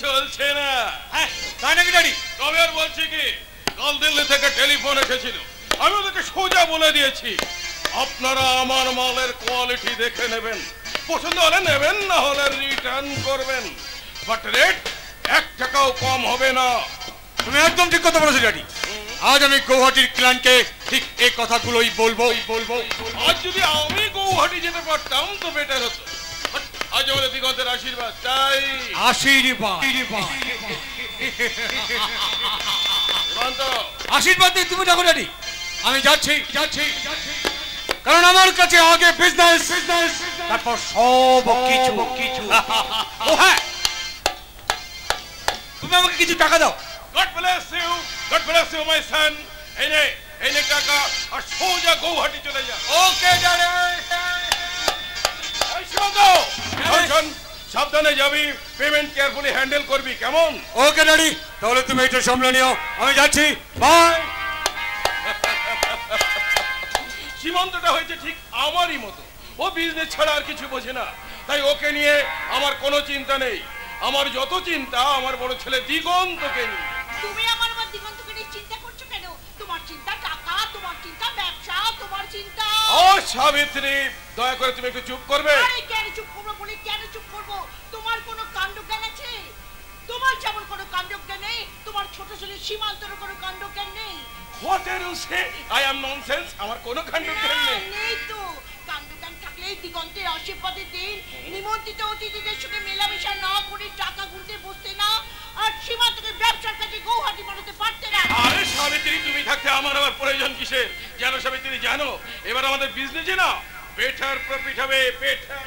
চলছে না। হ্যাঁ তাই নাকি ড্যাডি? তবে আর বলছি কি, কাল দিল্লি থেকে টেলিফোন এসেছিল, আমি ওদেরকে সোজা বলে দিয়েছি আপনারা আমার মালের কোয়ালিটি দেখে নেবেন, পছন্দ হলে নেবেন, না হলে রিটার্ন করবেন, বাট রেট 1 টাকাও কম হবে না। তুমি একদম ঠিক কথা বলেছো ড্যাডি। আজ আমি গৌহাটির ক্লায়েন্টকে ঠিক এই কথাগুলোই বলবো। আজ যদি আমি গৌহাটি যেতে পারতাম তো বেটার হতো। আজ আমাদের দিগন্তের আশীর্বাদ চাই। আশীর্বাদ দিয়ে তুমি দেখো ড্যাডি, আমি যাচ্ছি, কারণ আমার কাছে আগে বিজনেস, তারপর সব কিছু। ও হ্যাঁ, তুমি আমাকে কিছু টাকা দাও। God bless you my son. এই নে টাকা, আর সোজা গৌহাটি চলে যা। ওকে ড্যাডি। সাবধানে যাবি, পেমেন্ট কেয়ারফুলি হ্যান্ডেল করবি, কেমন? ওকে ড্যাডি, তাহলে তুমি একটু সামলে নিও, আমি যাচ্ছি, বাই। সীমান্তটা হয়েছে ঠিক আমারই মতো, ও বিজনেস ছাড়া আর কিছু বোঝে না, তাই ওকে নিয়ে আমার কোনো চিন্তা নেই। আমার যত চিন্তা আমার বড় ছেলে দিগন্তকে নিয়ে। তুমি আমার দিগন্তকে নিয়ে চিন্তা করছো কেন? তোমার চিন্তা টাকা, তোমার চিন্তা ব্যবসা, তোমার চিন্তা। ও সাবিত্রী, দয়া করে তুমি একটু চুপ করবে? আরে কেন চুপ করবো বলি, কেন চুপ করবো? তোমার কোনো কাণ্ডজ্ঞান আছে? তোমার যেমন কোনো কাণ্ডজ্ঞান নেই, তোমার ছোট ছেলে সীমান্তর কোনো কাণ্ডজ্ঞান নেই। What are you saying? I am nonsense. আমার কোনো কাণ্ডজ্ঞান নেই। নেই তো, কাণ্ডজ্ঞান থাকলেই দিগন্তের আশীর্বাদের দিন নিমন্ত্রিত অতিথিদের সঙ্গে মেলামেশা না করে টাকা গুনতে বসতে না, আর সীমান্তকে ব্যবসার কাজে গৌহাটি বানাতে পারতে না। আরে সাবিত্রী, তুমি থাকতে আমার আবার প্রয়োজন কিসের? জানো সাবিত্রী, জানো এবার আমাদের বিজনেসে না বেটার প্রফিট হবে, বেটার।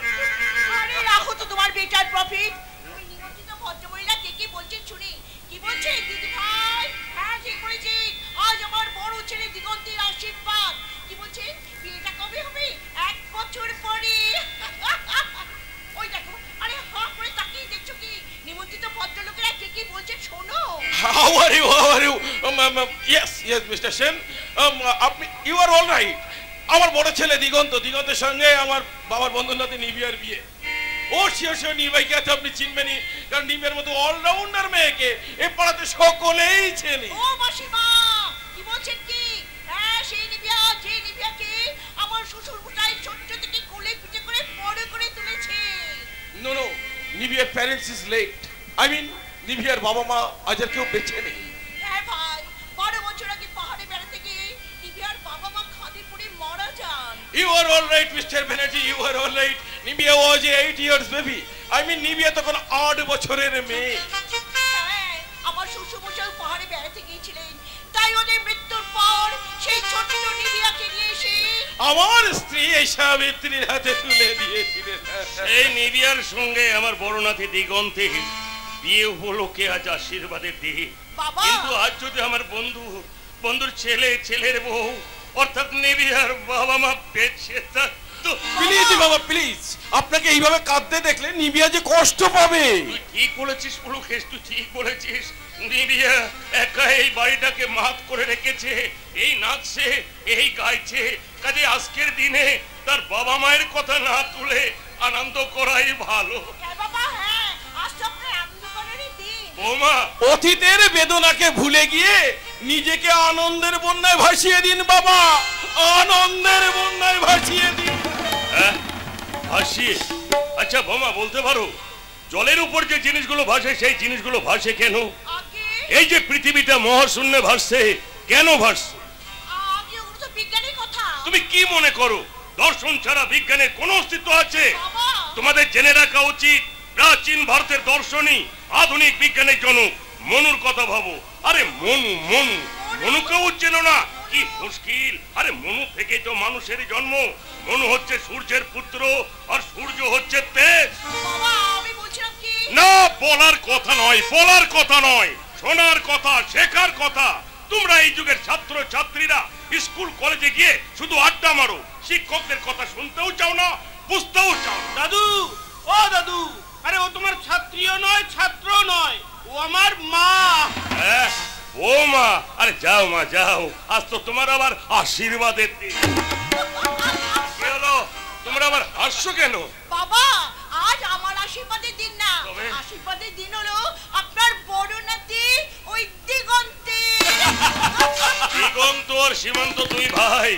আরে রাখো তো তোমার বেটার প্রফিট। ওই নিমন্ত্রিত ভদ্রমহিলা কে বলছেন শুনি? কি বলছে দিদি ভাই? হ্যাঁ ঠিক বলেছি, আজ আমার বড় ছেলে দিগন্তের আশীর্বাদ। কি বলছে? বিয়েটা কবে হবে? 1 বছর পরে। ওই দেখো, আরে হা করে তাকিয়ে দেখছো কি? নিমন্ত্রিত ভদ্রলোকেরা কে বলছে শোনো। How are you? Yes, Mr. Sen. আপনি you are all right. আমার বড় ছেলে দিগন্তের সঙ্গে আমার বাবার বন্ধুর নাতি নিবিয়ার বিয়ে। ও শিওর নির্বাহীকে আছে, আপনি চিনবেনই, কারণ নিবিয়ার মতো অলরাউন্ডার মেয়েকে এ পাড়াতে সকলেই চেনে। ও মাসিমা, কি বলছেন কি? হ্যাঁ, সেই নিবিয়া, যে নিবিয়াকে আমার শ্বশুর মশাই ছোট থেকে কোলে পিঠে করে বড় করে তুলেছে। নো, নিবিয়ার parents is late. I mean, নিবিয়ার বাবা মা আজ আর কেউ বেঁচে নেই। হ্যাঁ ভাই, 12 বছর আগে পাহাড়ে বেড়াতে গিয়ে নিবিয়ার বাবা মা খাদে পড়ে মারা যান। You are all right, Mr. Banerjee, you are all right. Nibia was 8 years baby. I mean, Nibia তখন 8 বছরের মেয়ে। হ্যাঁ, আমার শ্বশুর মশাই পাহাড়ে বেড়াতে গিয়েছিলেন, তাই ওদের মৃত্যুর পর সেই ছোট্ট নিবিয়াকে নিয়ে এসে আমার স্ত্রী এই সাবিত্রীর হাতে তুলে দিয়েছিলেন। এই নিবিয়ার সঙ্গে আমার বড় নাতি দিগন্তের বিয়ে হলো কে আজ আশীর্বাদের দিন। কিন্তু আজ যদি আমার বন্ধুর ছেলের বউ অর্থাৎ নিবিয়ার বাবা মা বেঁচে থাকতো। প্লিজ বাবা, প্লিজ, আপনাকে এইভাবে কাঁদতে দেখলে নিবিয়া যে কষ্ট পাবে। তুই ঠিক বলেছিস পুলকেশ, তুই ঠিক বলেছিস। নিবিয়া একা এই বাড়িটাকে মাত করে রেখেছে, এই নাচছে, এই গাইছে, কাজে আজকের দিনে তার বাবা মায়ের কথা না তুলে আনন্দ করাই ভালো। বাবা, হ্যাঁ, আজ তো আপনার আনন্দ করারই দিন। বৌমা, অতীতের বেদনাকে ভুলে গিয়ে নিজেকে আনন্দের বন্যায় ভাসিয়ে দিন বাবা, আনন্দের বন্যায় ভাসিয়ে দিন। হ্যাঁ, ভাসিয়ে? আচ্ছা বৌমা, বলতে পারো জলের উপর যে জিনিসগুলো ভাসে সেই জিনিসগুলো ভাসে কেন? এই যে পৃথিবীটা মহাশূন্যে ভাসছে, কেন ভাসছে? বিজ্ঞানের কথা তুমি কি মনে করো দর্শন ছাড়া বিজ্ঞানের কোনো অস্তিত্ব আছে? তোমাদের জেনে রাখা উচিত প্রাচীন ভারতের দর্শনই আধুনিক বিজ্ঞানের জনক। মনুর কথা ভাবো। আরে মনুকেও চেনো না? কি মুশকিল! আরে মনু থেকে তো মানুষের জন্ম। মনু হচ্ছে সূর্যের পুত্র, আর সূর্য হচ্ছে তেজ। না, বলার কথা নয়, শোনার কথা, শেখার কথা। তোমরা এই যুগের ছাত্র ছাত্রীরা স্কুল কলেজে গিয়ে শুধু আড্ডা মারো, শিক্ষকদের কথা শুনতেও চাও না, বুঝতেও চাও না। দাদু, ও দাদু, আরে ও তোমার ছাত্রীও নয়, ছাত্র নয়, ও আমার মা। ও মা, আরে যাও মা যাও, আজ তো তোমার আবার আশীর্বাদের দিন। কি হলো, তোমরা আবার হাসছো কেন? বাবা, আজ আমার আশীর্বাদের দিন না, আশীর্বাদের দিন হলো আর সীমান্ত দুই ভাই,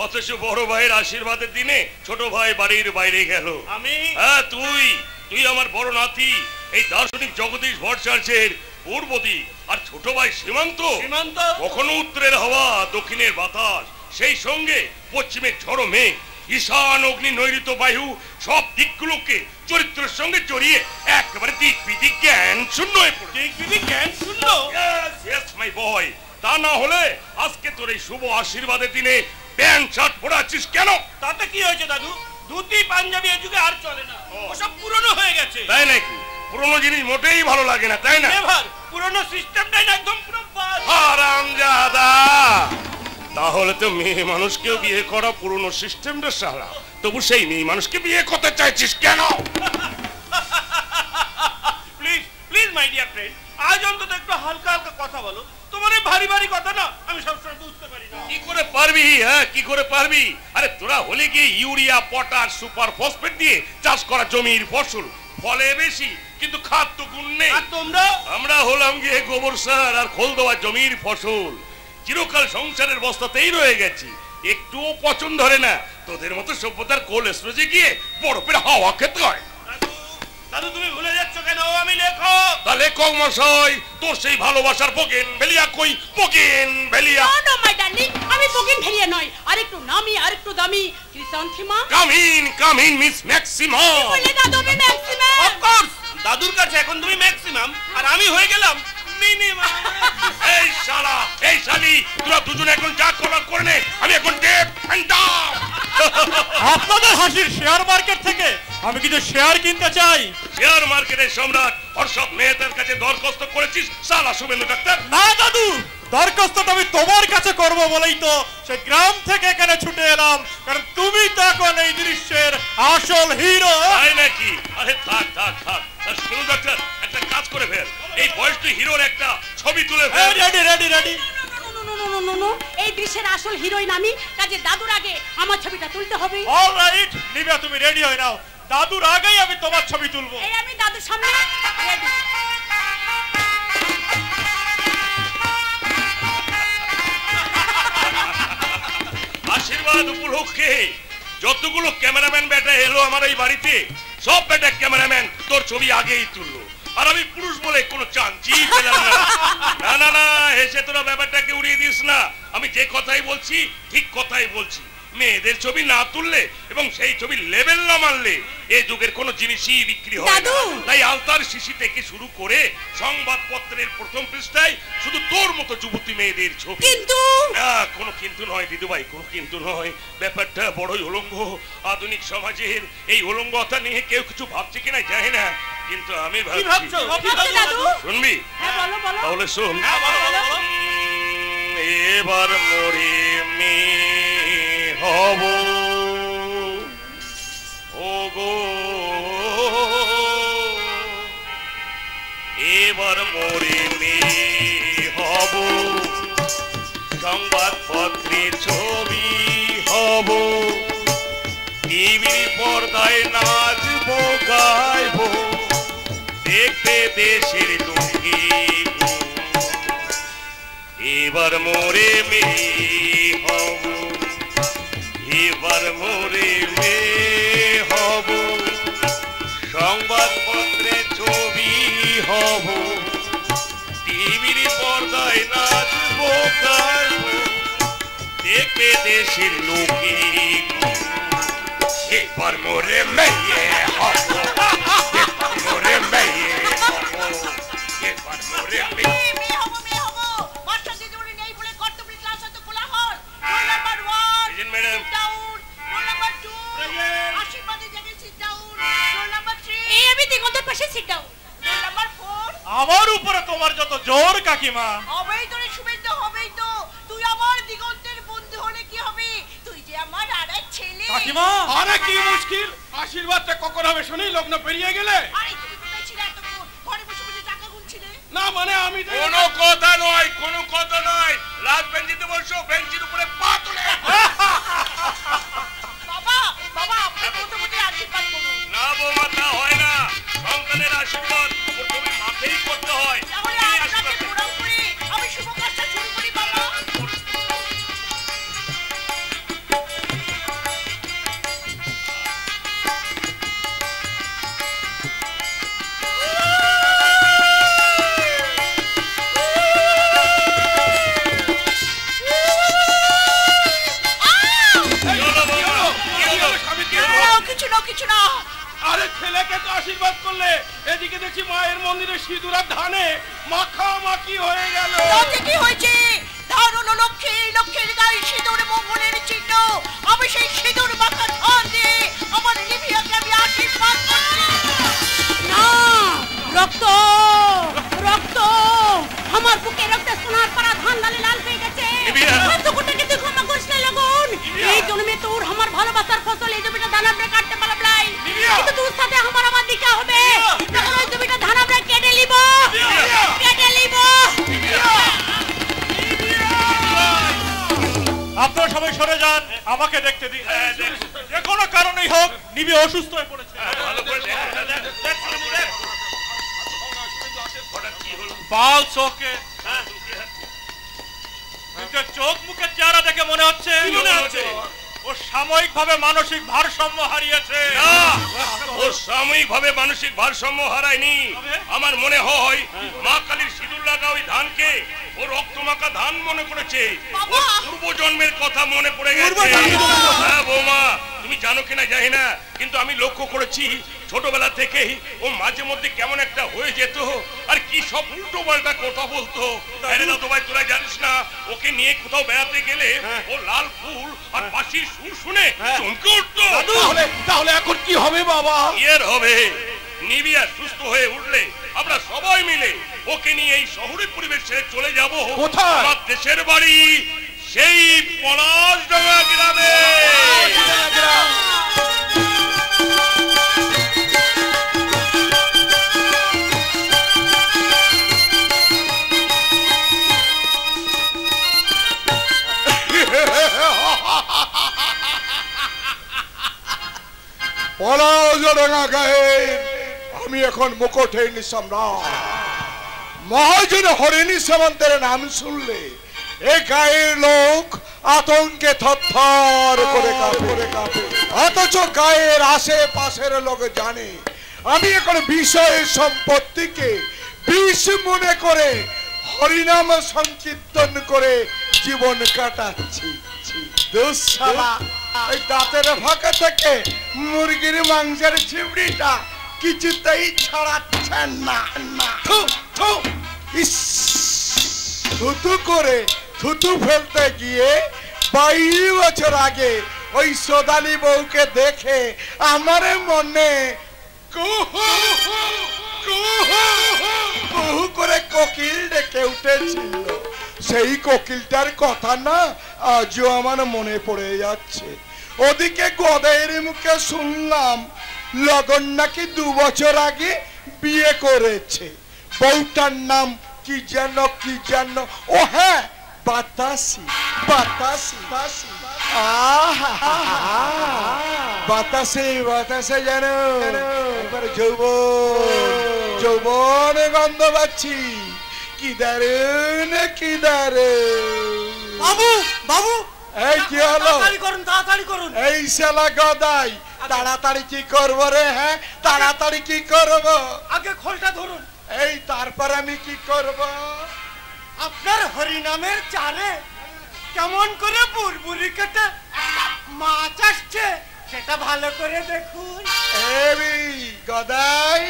অথচ বড় ভাইয়ের আশীর্বাদের দিনে ছোট ভাই বাড়ির বাইরে গেল। আমি? হ্যাঁ তুই আমার বড় নাতি, এই দার্শনিক জগদীশ ভট্টাচার্যের পূর্বদিক, আর ছোট ভাই সীমান্ত কখনো উত্তরের হাওয়া, দক্ষিণের বাতাস, সেই সঙ্গে পশ্চিমের ঝড়ো মেঘ, ঈশান অগ্নি নৈঋত বায়ু, সব দিকগুলোকে চরিত্রের সঙ্গে জড়িয়ে একেবারে দিক বিদিক জ্ঞান শূন্য হয়ে পড়ে। দিক বিদিক জ্ঞান শূন্য? Yes, my boy. তা না হলে আজকে তোর এই শুভ আশীর্বাদের দিনে প্যান্ট শার্ট পরাচ্ছিস কেন? তাতে কি হয়েছে দাদু? ধুতি পাঞ্জাবি এ যুগে আর চলে না, ওসব পুরনো হয়ে গেছে। তাই নাকি? পুরনো জিনিস মোটেই ভালো লাগে না, তাই না? নেভার, পুরনো সিস্টেমটাই একদম পুরো বাদ। হারামজাদা! তাহলে তো মেয়ে মানুষকেও বিয়ে করা পুরনো সিস্টেমটা সারা, তবু সেই মেয়ে মানুষকে বিয়ে করতে চাইছিস কেন? Please please my dear friend, আজ অন্তত একটু হালকা হালকা কথা বলো। তোমার এই ভারী ভারী কথা না আমি সবসময় বুঝতে পারি না। কি করে পারবি? হ্যাঁ, কি করে পারবি? আরে তোরা হলে কি ইউরিয়া, পটাশ, সুপার ফসফেট দিয়ে চাষ করা জমির ফসল, ফলে বেশি কিন্তু খাদ্য গুণ নেই। আর তোমরা? আমরা হলাম গিয়ে গোবর সার আর খোল দেওয়া জমির ফসল, চিরকাল সংসারের বস্তাতেই রয়ে গেছি, একটুও পচন ধরে না। তোদের মতো সভ্যতার কোল্ড স্টোরেজে গিয়ে বরফের হাওয়া খেতে হয়। দাদু তুমি ভুলে যাচ্ছ কেন? আমি লেখক। তা লেখক মশাই, তোর সেই ভালোবাসার বোগেন ভেলিয়া কই? বোগেন ভেলিয়া? নো মাই ডার্লিং, আমি বোগেন ভেলিয়া নয়, আরেকটু নামি, আরেকটু দামি chrysanthemum. Come in Miss Maxima. বলে দাদু আমি ম্যাক্সিমাম। অফ কোর্স, দাদুর কাছে এখন তুমি ম্যাক্সিমাম আর আমি হয়ে গেলাম মিনিমাম। এই শালা, এই শালি, তোরা দুজন এখন যা করার করে নে, আমি এখন ডেপ এন্ড ডাউন। আপনাদের হাসির শেয়ার মার্কেট থেকে আমি কিছু শেয়ার কিনতে চাই। শেয়ার মার্কেটের সম্রাট হর্ষদ মেহতার কাছে দরখাস্ত করেছিস শালা শুভেন্দু ডাক্তার? না দাদু, দরখাস্তটা আমি তোমার কাছে করব বলেই তো সে গ্রাম থেকে এখানে ছুটে এলাম, কারণ তুমি তো এখন এই দৃশ্যের আসল হিরো। তাই নাকি? আরে থাক থাক থাক, শুভেন্দু ডাক্তার একটা কাজ করে ফেল, এই বয়স তুই হিরোর একটা ছবি তুলে ফেল। Ready ready ready. এই দৃশ্যের আসল হিরোইন আমি, কাজে দাদুর আগে আমার ছবিটা তুলতে হবে। অলরাইট, নিভা তুমি রেডি হয়ে নাও, দাদুর আগেই আমি তোমার ছবি তুলবো। এই আমি দাদুর সামনে রেডি। আশীর্বাদ উপলক্ষে যতগুলো ক্যামেরাম্যান বেটা এলো আমার এই বাড়িতে, সব বেটা ক্যামেরাম্যান তোর ছবি আগেই তুললো, আর আমি পুরুষ বলে কোনো চান্সই পেলাম না। না না না, হেসে তোরা ব্যাপারটাকে উড়িয়ে দিস না, আমি যে কথাই বলছি ঠিক কথাই বলছি। মেয়েদের ছবি না তুললে এবং সেই ছবি লেভেল না মানলে এই যুগের কোনো জিনিসই বিক্রি হয় না। তাই আলতার শিশি থেকে শুরু করে সংবাদপত্রের প্রথম পৃষ্ঠায় শুধু তোর মতো যুবতী মেয়েদের ছবি। কিন্তু না, কোনো কিন্তু নয় দিদু ভাই, কোনো কিন্তু নয়, ব্যাপারটা বড়ই উলঙ্গ। আধুনিক সমাজের এই উলঙ্গতা নিয়ে কেউ কিছু ভাবছে কিনা জানি না, কিন্তু আমি ভাবছি। শুনবি? তাহলে শোন। এবার মরে মেয়ে হব ওগো, এবার মরে মেয়ে হব, সংবাদপত্রে ছবি হব, টিভির পর্দায় নাচবো গাইবো, দেখতে দেশের লুঙ্গি। এবার মোরে মেয়ে হব, এবার মোরে মেয়ে হব, সংবাদপত্রে ছবি হব, টিভির পর্দায় নাচবো গাইবো, দেখবে দেশের লোকে। এবার মোরে মেয়ে হব, এবার মোরে মেয়ে হব, এবার মোরে মেয়ে। আমার উপরে তোমার যত জোর কাকিমা। হবেই তো রে শুভেন্দু, হবেই তো। তুই আমার দিগন্তের বন্ধু হলে কি হবে? তুই যে আমার আরেক ছেলে। কাকিমা, আরে কি মুশকিল, আশীর্বাদটা কখন হবে শুনি, লগ্ন পেরিয়ে গেলে। আরে তুমি কোথায় ছিলে এতক্ষণ? ঘরে বসে বসে টাকা গুনছিলে? না মানে আমি কোনো কথা নয়, কোনো কথা নয়, লাস্ট বেঞ্চিতে বসো, বেঞ্চির উপরে পা তুলে। বাবা বাবা, আপনি প্রথমে আশীর্বাদ করুন। না বৌমা, তা হয় না, সন্তানের আশীর্বাদ প্রথমে মাকেই করতে হয়। তাহলে আপনাকে প্রণাম করে আমি শুভ কাজটা শুরু করি বাবা। কিছু না। আরে ছেলেকে তো আশীর্বাদ করলে, এদিকে দেখছি মায়ের মন্দিরে সিঁদুর আর ধানে মাখামাখি হয়ে গেল। তাতে কি হয়েছে? ধান হলো লক্ষ্মী, লক্ষ্মীর গায়ে সিঁদুর মঙ্গলের চিহ্ন। আমি সেই সিঁদুর মাখা ধান দিয়ে আমার নিভিয়াকে আমি আশীর্বাদ করছি। না, রক্ত রক্ত, আমার বুকে রক্ত, সোনার পাড়া ধান লালে লাল হয়ে গেছে। রক্তকুটাকে তুই ক্ষমা করিস না লগন। এই জন্মে তোর আমার ভালোবাসার ফসল এই জমিটা ধান আমরা কাটতে পারলাম নাই, কিন্তু তোর সাথে আমার দিকে হবে। তখন ওই জমিটা ধান আমরা কেটে নিব, কেটে নিব। আপনারা সবাই সরে যান, আমাকে দেখতে দিন। যে কোনো কারণেই হোক নিবি অসুস্থ হয়ে পড়েছে। পালস ওকে, কিন্তু চোখ মুখের চেহারা দেখে মনে হচ্ছে ও সাময়িকভাবে মানসিক ভারসাম্য হারিয়েছে। ও সাময়িকভাবে মানসিক ভারসাম্য হারায়নি। আমার মনে হয় মা কালীর সিঁদুর লাগা ওই ধানকে ও রক্তমাখা ধান মনে করেছে। ও পূর্বজন্মের কথা মনে পড়ে গেছে। হ্যাঁ বৌমা, তুমি জানো কিনা জানি না, কিন্তু আমি লক্ষ্য করেছি ছোটবেলা থেকেই ও মাঝে মধ্যে কেমন একটা হয়ে যেত, আর কি সব উল্টো পাল্টা কথা বলতো। আরে দাদু ভাই, তোরা জানিস না, ওকে নিয়ে কোথাও বেড়াতে গেলে ও লাল ফুল আর বাঁশির সুর শুনে চমকে উঠতো। তাহলে এখন কি হবে বাবা? এর হবে নিবিয়া সুস্থ হয়ে উঠলে আমরা সবাই মিলে ওকে নিয়ে এই শহরের পরিবেশ ছেড়ে চলে যাব। কোথায়? আমার দেশের বাড়ি, সেই পলাশডাঙ্গা গ্রামে। পলাশডাঙ্গা গায়ের আমি এখন মুকুটহীন সম্রাট। মহাজন হরিণী সামন্তের নাম শুনলে এই গায়ের লোক আতঙ্কে থরথর করে কাঁপে। অথচ গায়ের আশেপাশের লোক জানে আমি এখন বিষয় সম্পত্তিকে বিষ মনে করে হরিনাম সংকীর্তন করে জীবন কাটাচ্ছি। দুঃশালা, ওই দাঁতের ফাঁকা থেকে মুরগির মাংসের চিমড়িটা কিছুতেই ছড়াচ্ছেন না। থুতু করে থুতু ফেলতে গিয়ে 22 বছর আগে ওই সোদালি বউকে দেখে আমার মনে কুহু কুহু করে কোকিল ডেকে উঠেছিল। সেই কোকিলটার কথা না আজও আমার মনে পড়ে যাচ্ছে। ওদিকে গদের মুখে শুনলাম লগন নাকি 2 বছর আগে বিয়ে করেছে। বউটার নাম কি যেন, ও হ্যাঁ, বাতাসি। বাতাসে যেন একবার যৌবন গন্ধ পাচ্ছি। কি দারুণ। বাবু বাবু, এই কি হলো? তাড়াতাড়ি করুন। এই শালা গদাই, তাড়াতাড়ি কি করব রে? হ্যাঁ, তাড়াতাড়ি কি করব? আগে খোলটা ধরুন। এই তারপর আমি কি করব? আপনার হরিনামের চারে কেমন করে বুরবুরি কেটে মাছ আসছে সেটা ভালো করে দেখুন। এই গদাই,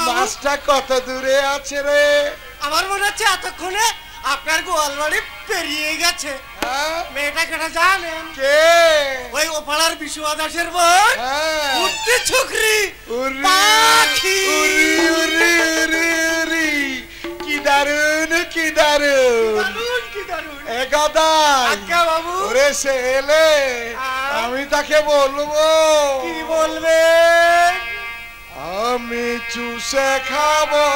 মাছটা কত দূরে আছে রে? আমার মনে হচ্ছে এতক্ষণে আপনার গোয়ালবাড়ি পেরিয়ে গেছে। মেয়েটা কেটে জানেন কে? ওই ওপাড়ার বিশুয়া দাসের বই উঠতে ছুকরি পাখি। কি দারুন, কি দারুন। এ গদাই বাবু, ওরে ছেলে, আমি তাকে বলবো। কি বলবে? আমি চুষে খাবো,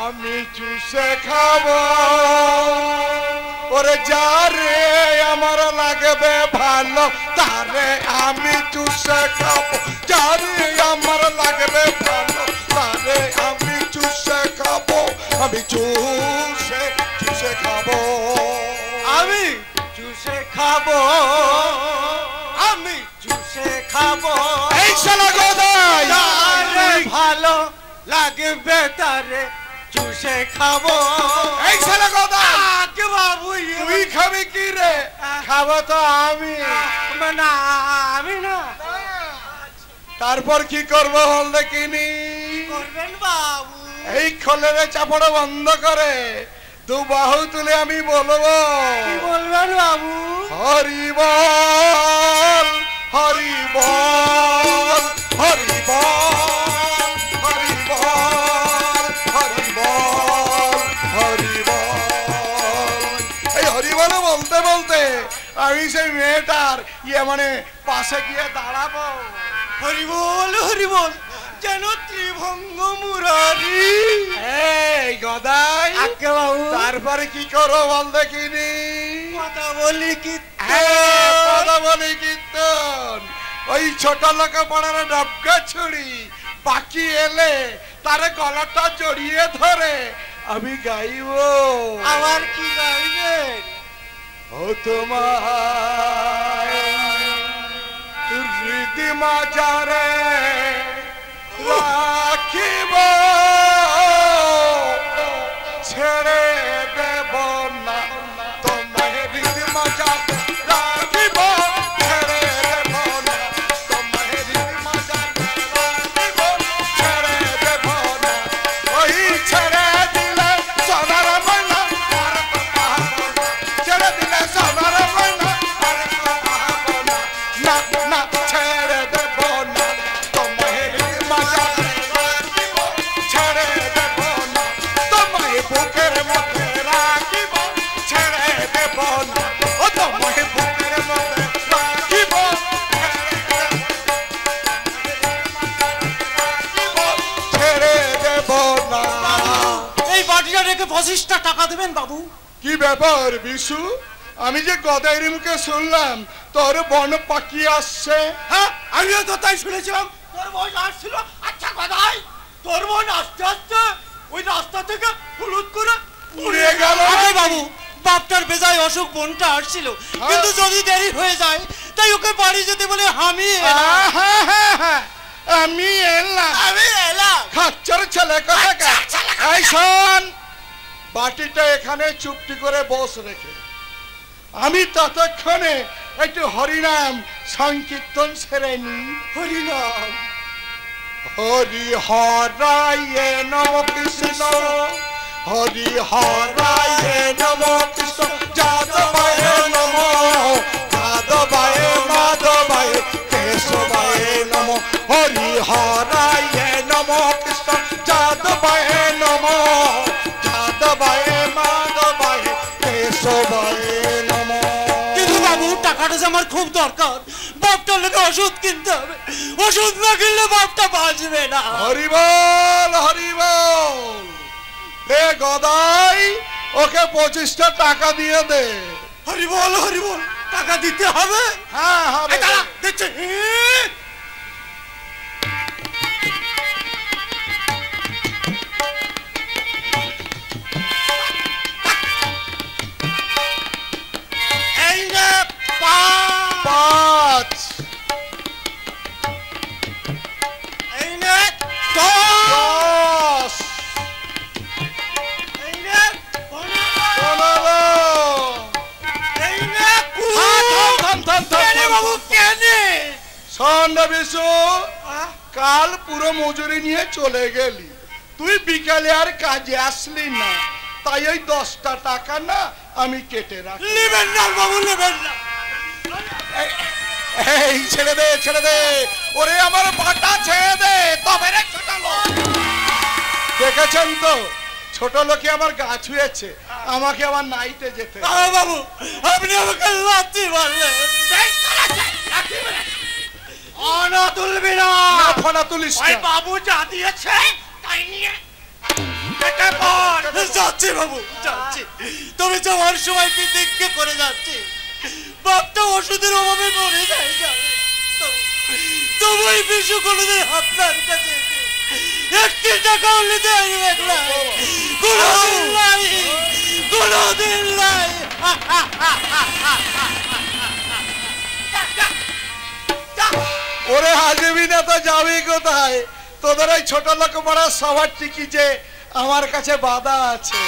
আমি চুষে খাবো। ওরে যারে আমার লাগবে ভালো তারে আমি চুষে খাবো। যারে আমার লাগবে ভালো তারে আমি চুষে খাবো। আমি চুষে খাবো। আমি চুষে খাবো, আমি চুষে খাবো। এই শালা গদাই, ভালো লাগবে তারে চুষে খাবো। এই শালা গদাই, বাবু তুই খাবি কি রে? খাবো তো আমি। না, আমি না। তারপর কি করব বল দেখিনি? করবেন বাবু? এই খোলের চাপড় বন্ধ করে দু বাহু তুলে আমি বলবো, কি বলবেন বাবু? হরি বল হরি বল হরি বল হরি বল হরি বল হরি বল। এই হরি বল বলতে বলতে আমি সেই মেয়েটার মানে পাশে গিয়ে দাঁড়াবো। হরি বল যেন ত্রিভঙ্গ মুরারি। এই গদাই, আজ্ঞে বাবু। তারপরে কি করো বল দেখিনি? কথা বলি কি? কথা বলি কীর্তন। ওই ছোট লোক পড়ার ডবকা ছুরি বাকি এলে তার গলাটা জড়িয়ে ধরে আমি গাইব। আবার কি গাইবেন? ও তোমার হৃদি মাজারে রাখিব, ছেড়ে দেব না তোমায়। হৃদি মাজারে রাখিব, ছেড়ে দেব না তোমায়। হৃদি মাজারে রাখিব, ছেড়ে দেব না। ওই ছেড়ে দিলে সোনার ময়না আর তো পাবো না। ছেড়ে দিলে সোনার ময়না আর তো পাবো না। না না ছেড়ে দেব না তোমায়। হৃদি মাজারে রাখিব, ছেড়ে দেব না তোমায়। বুকের মধ্যে রাখিব, ছেড়ে দেব না ও তোমায়। বুকের মধ্যে রাখিব, ছেড়ে দেব না। এই বাটিটা রেখে 25টা টাকা দেবেন বাবু। কি ব্যাপার বিশু? আমি যে গদাইয়ের মুখে শুনলাম তোর বন পাকি আসছে। হ্যাঁ, আমিও তো তাই শুনেছিলাম তোর বোন আসছিল। আচ্ছা গদাই, তোর বোন আসতে আসতে ওই রাস্তা থেকে হলুদ করে উড়ে গেল। আরে বাবু, বাপটার বেজায় অসুখ, বোনটা আসছিল, কিন্তু যদি দেরি হয়ে যায় তাই ওকে বাড়ি যেতে বলে আমি আমি এলাম। আমি এলাম। খাচ্চার ছেলে কথা। এই শোন, বাটিটা এখানে চুপটি করে বস রেখে আমি ততক্ষণে একটু হরিনাম সংকীর্তন সেরে নি। হরিনাম। হরি হরায়ে নম কৃষ্ণ, হরি হরায়ে নম কৃষ্ণ, যাদবায়ে নম, যাদবায়ে মাধবায়ে কেশবায়ে নম। হরি হরায়ে নম কৃষ্ণ, যাদবায়ে নম, যাদবায়ে মাধবায়ে কেশবায়ে নম। কিন্তু বাবু, টাকাটা যে আমার খুব দরকার। বাপটার লেগে ওষুধ কিনতে হবে, ওষুধ না কিনলে বাপটা বাঁচবে না। হরি বল হরি বল। দে গদাই, ওকে 25টা টাকা দিয়ে দে। হরি বল, টাকা দিতে হবে। হ্যাঁ হবে। দিচ্ছে। এই নে 5, এই নে 10, 10, এই নে 15, এই নে 20। কেনে বাবু কেনে? শোন না বিশু, কাল পুরো মজুরি নিয়ে চলে গেলি, তুই বিকালে আর কাজে আসলি না, তাই ওই 10টা টাকা না আমি কেটে রাখি। নেবেন না বাবু, নেবেন না। এই ছেড়ে দে, ছেড়ে দে, ওরে আমার বাটা ছেড়ে দে। তবে রে ছোট লোক, দেখেছেন তো ছোট লোকে আমার গা ছুঁয়েছে, আমাকে আবার নাইতে যেতে। বাবু, আপনি আমাকে লাথি মারলেন। অনা তুলবি না। ফোনা তুলিস ওই না। বাবু যা দিয়েছে তাই নিয়ে যাচ্ছি বাবু, যাচ্ছি। তবে যাওয়ার সময় কি দেখে করে যাচ্ছি, বাপটা ওষুধের অভাবে মরে যায়। তবু এই বিশু কোনোদিন আপনার কাছে একটি টাকাও নিতে আসবেন না। কোনোদিন নাই, কোনোদিন নাই। ওরে হাজবি না তো যাবি কোথায়? তোদের ওই ছোট লোক পড়া সবার টিকি যে আমার কাছে বাধা আছে।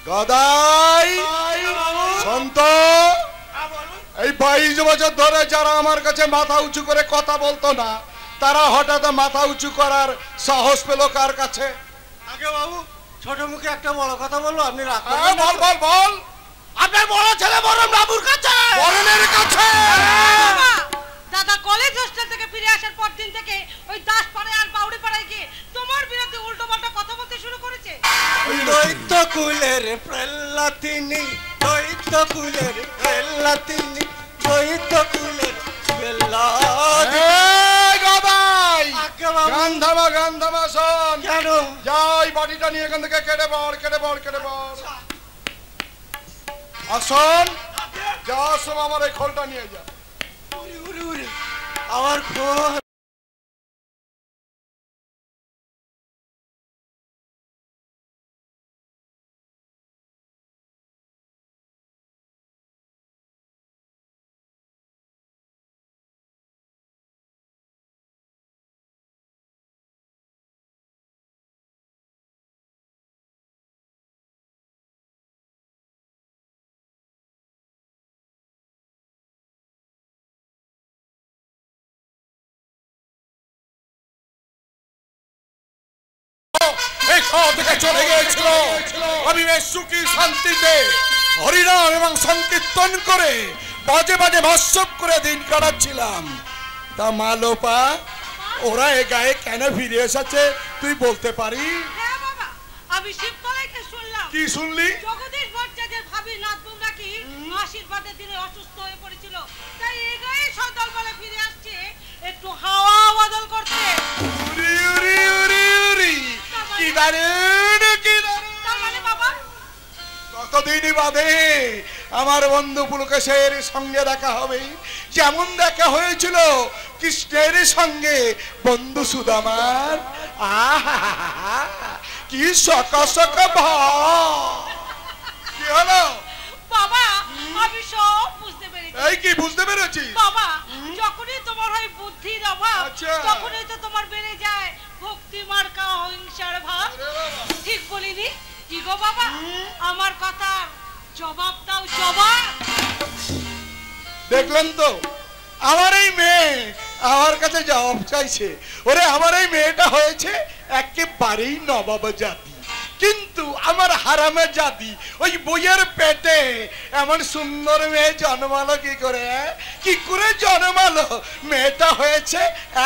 গদাই সন্ত, এই 22 বছর ধরে যারা আমার কাছে মাথা উঁচু করে কথা বলতো না, তারা হঠাৎ মাথা উঁচু করার সাহস পেল কার কাছে? আগে বাবু ছোট মুখে একটা বড় কথা বলবো, আপনি রাগ হ্যাঁ, করবেন না বল তো? বল বল। আপনার বড় ছেলে বরণ বাবুর কাছে। বরণের কাছে? বাবা, দাদা কলেজ হোস্টেল থেকে ফিরে আসার পর দিন থেকে ওই দাসপাড়ায় আর বাউড়ি পাড়ায় গিয়ে তোমার বিরুদ্ধে উল্টো পাল্টা কথা বলতে শুরু করেছে। দৈত্য কুলের প্রহ্লাদিনী, দৈত্য কুলের প্রহ্লাদিনী, দৈত্য কুলের প্রহ্লাদিনী। এই গদাই, আগে বাবু। গান থামা শোন। কেন? যাই বাটিটা নিয়ে এখান থেকে কেটে বল। আসুন, যাওয়ার সময় আমার এই খোলটা নিয়ে যা। উরি উরি উরি, আমার খোল। এখান থেকে চলে গিয়েছিল আমি বেশ সুখী শান্তিতে হরিনাম এবং সংকীর্তন করে বাজে বাজে ভাষ্যপ করে দিন কাটাচ্ছিলাম। তা মা লোপা, ওরা এ গায়ে কেন ফিরে এসেছে তুই বলতে পারি? হ্যাঁ বাবা, আমি শিবতলাইতে শুনলাম। কি শুনলি? জগদীশ ভট্টাচার্যের ভাবি নাতবুম নাকি আশীর্বাদের দিনে অসুস্থ হয়ে পড়েছিল, তাই এই গায়ে সদল বলে ফিরে আসছে একটু হাওয়া বদল করতে। উরি উরি উরি উরি, কি দারুণ কি দারুণ। তার মানে বাবা, কতদিন বাদে আমার বন্ধু পুলকেশের সঙ্গে দেখা হবে, যেমন দেখা হয়েছিল কৃষ্ণের সঙ্গে বন্ধু সুদামার। আহা, কি সকা ভাব। কি হলো বাবা আমি সব বুঝতে পেরেছি। এই কি বুঝতে পেরেছি? বাবা, যখনই তোমার হয় বুদ্ধির অভাব, আচ্ছা। তখনই তো তোমার বেড়ে যায় ভক্তি মার্কা অহিংসার ভাব। ঠিক বলিনি? কি গো বাবা, আমার কথা জবাব দাও, জবাব। দেখলেন তো, আমার এই মেয়ে আমার কাছে জবাব চাইছে। ওরে, আমার এই মেয়েটা হয়েছে একেবারেই নবাব জাতি, কিন্তু আমার হারামের জাতি। ওই বইয়ের পেটে এমন সুন্দর মেয়ে জন্মালো কি করে? কি করে জন্মালো? মেয়েটা হয়েছে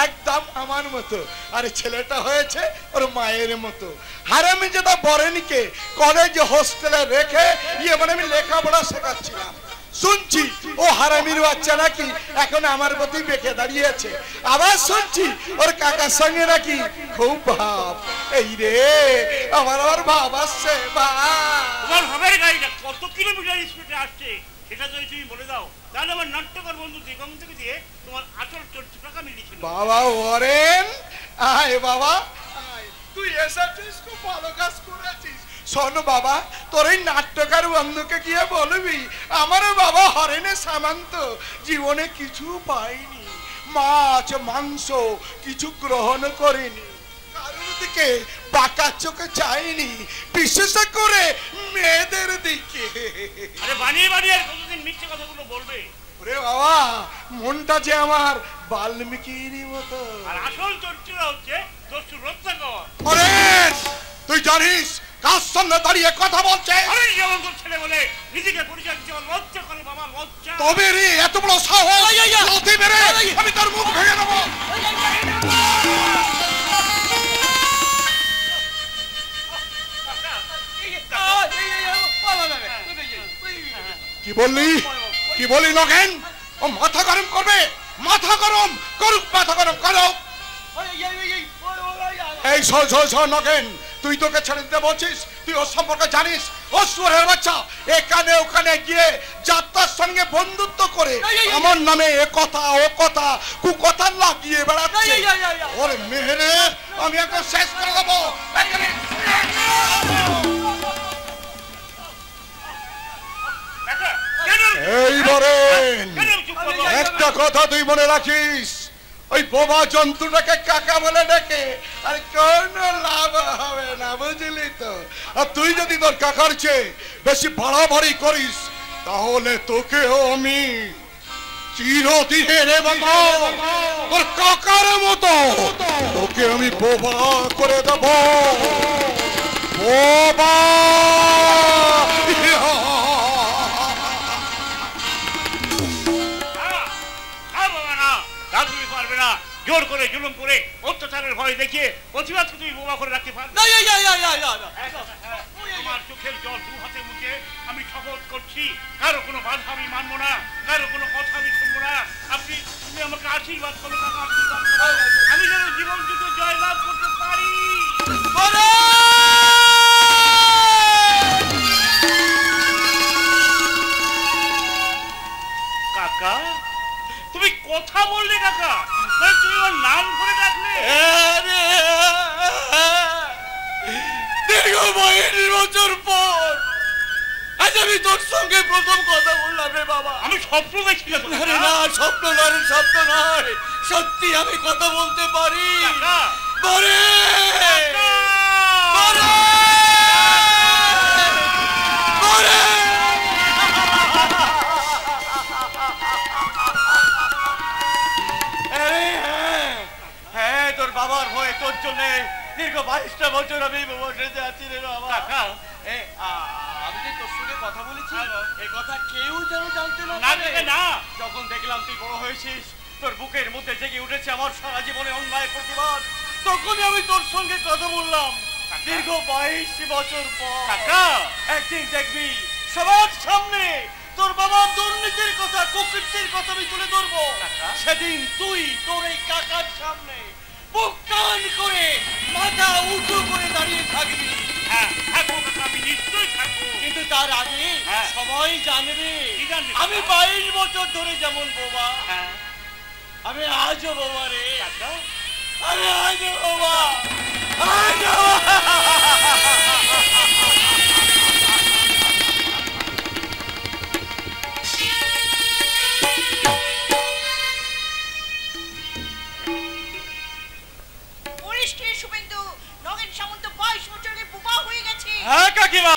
একদম আমার মতো, আর ছেলেটা হয়েছে ওর মায়ের মতো। হারামে যেটা বরেনকে কলেজ হোস্টেলে রেখে মানে আমি লেখাপড়া শেখাচ্ছিলাম। শুনছি ও হারামির বাচ্চা নাকি এখন আমার প্রতি বেঁকে দাঁড়িয়েছে। আবার শুনছি ওর কাকার সঙ্গে নাকি খুব ভাব। এই রে, আমার ভাব আসছে। তোমার ভাবের গাড়িটা কত কিলোমিটার স্পিডে আসছে সেটা যদি তুমি বলে দাও, তাহলে আমার নাট্যকর বন্ধু দিগন্তকে দিয়ে তোমার আসল চরিত্রটাকে আমি লিখে দেব। বাবা ওরেন, আয় বাবা আয়, তুই এসেছিস, খুব ভালো কাজ করেছিস। শোন বাবা, তোর এই নাট্যকার বন্ধুকে গিয়ে বলবি আমারও বাবা হরেনে সামান্ত জীবনে কিছু পাইনি, মাছ মাংস কিছু গ্রহণ করিনি, কারোর দিকে বাঁকা চোখে চাইনি, বিশেষ করে মেয়েদের দিকে। আরে বানিয়ে বানিয়ে আর কতদিন মিথ্যে কথাগুলো বলবে? ওরে বাবা, মনটা যে আমার বাল্মীকির মতো। আর আসল চরিত্রটা হচ্ছে দস্যু রত্নাকর। হরেন, তুই জানিস কার সঙ্গে দাঁড়িয়ে কথা বলছে? আরে যেমন তোর ছেলে বলে নিজেকে পরিচয় দিচ্ছে, আমার লজ্জা করে বাবা, লজ্জা। তবে রে, এত বড় সাহস! লাথি মেরে আমি তোর মুখ ভেঙে দেবো। কি বললি? কি বললি নগেন? ও মাথা গরম করবে, মাথা গরম করুক, মাথা গরম করো। এই শোন নগেন, তুই তোকে ছেড়ে দিতে বলছিস? তুই ওর সম্পর্কে জানিস? ও সুরের বাচ্চা এখানে ওখানে গিয়ে যাত্রার সঙ্গে বন্ধুত্ব করে আমার নামে এ কথা ও কথা কুকথা লাগিয়ে বেড়াচ্ছে। ওর মেহেরে আমি একদম শেষ করে দেবো। এইবারে একটা কথা তুই মনে রাখিস, ওই বোবা জন্তুটাকে কাকা বলে ডেকে আর কোনো লাভ হবে না, বুঝলি তো? আর তুই যদি তোর কাকার চেয়ে বেশি বাড়াবাড়ি করিস তাহলে তোকেও আমি চিরদিনে রে বাবা তোর কাকার মতো তোকে আমি বোবা করে দেব বোবা। তুমি পারবে না, জোর করে জুলুম করে অত্যাচারের ভয় দেখিয়ে প্রতিবাদকে তুমি বোমা করে রাখতে পারবে। তোমার চোখের জল দু হাতে মুখে আমি শপথ করছি, কারো কোনো বাধা আমি মানবো না, কারো কোনো কথা আমি শুনবো না। তুমি আমাকে আশীর্বাদ করো, আশীর্বাদ করো, আমি যেন জীবন যুদ্ধে জয়লাভ করতে পারি। কাকা তুমি কথা বললে কাকা, তুমি আমার নাম করে ডাকলে। দীর্ঘ 22 বছর পর আজ আমি তোর সঙ্গে প্রথম কথা বললাম রে বাবা। আমি স্বপ্ন দেখছিলাম। না স্বপ্ন নয়, স্বপ্ন নয়, সত্যি আমি কথা বলতে পারি। হ্যাঁ তোর বাবার ভয়ে তোর জন্য দীর্ঘ 22টা বছর আমি বসে আছি রে বাবা। আমি যে তোর সঙ্গে কথা বলেছি এই কথা কেউ যেন জানতে না পারে। না যখন দেখলাম তুই বড় হয়েছিস, তোর বুকের মধ্যে জেগে উঠেছে আমার সারা জীবনে অন্যায় প্রতিবাদ, তখনই আমি তোর সঙ্গে কথা বললাম। দীর্ঘ 22 বছর পর একদিন দেখবি সবার সামনে তোর বাবার দুর্নীতির কথা, কুকীর্তির কথা আমি তুলে ধরবো। সেদিন তুই তোর এই কাকার সামনে বুক টান করে মাথা উঁচু করে দাঁড়িয়ে থাকবি। আমি নিশ্চয়ই থাকবো, কিন্তু তার আগে সবাই জানবে আমি 22 বছর ধরে যেমন বোবা, আমি আজও বোবা রে। আমি আজও বোবা, শুভেন্দু নগেন সামন্ত 22 বছরে বোবা হয়ে গেছে। হ্যাঁ কাকিমা।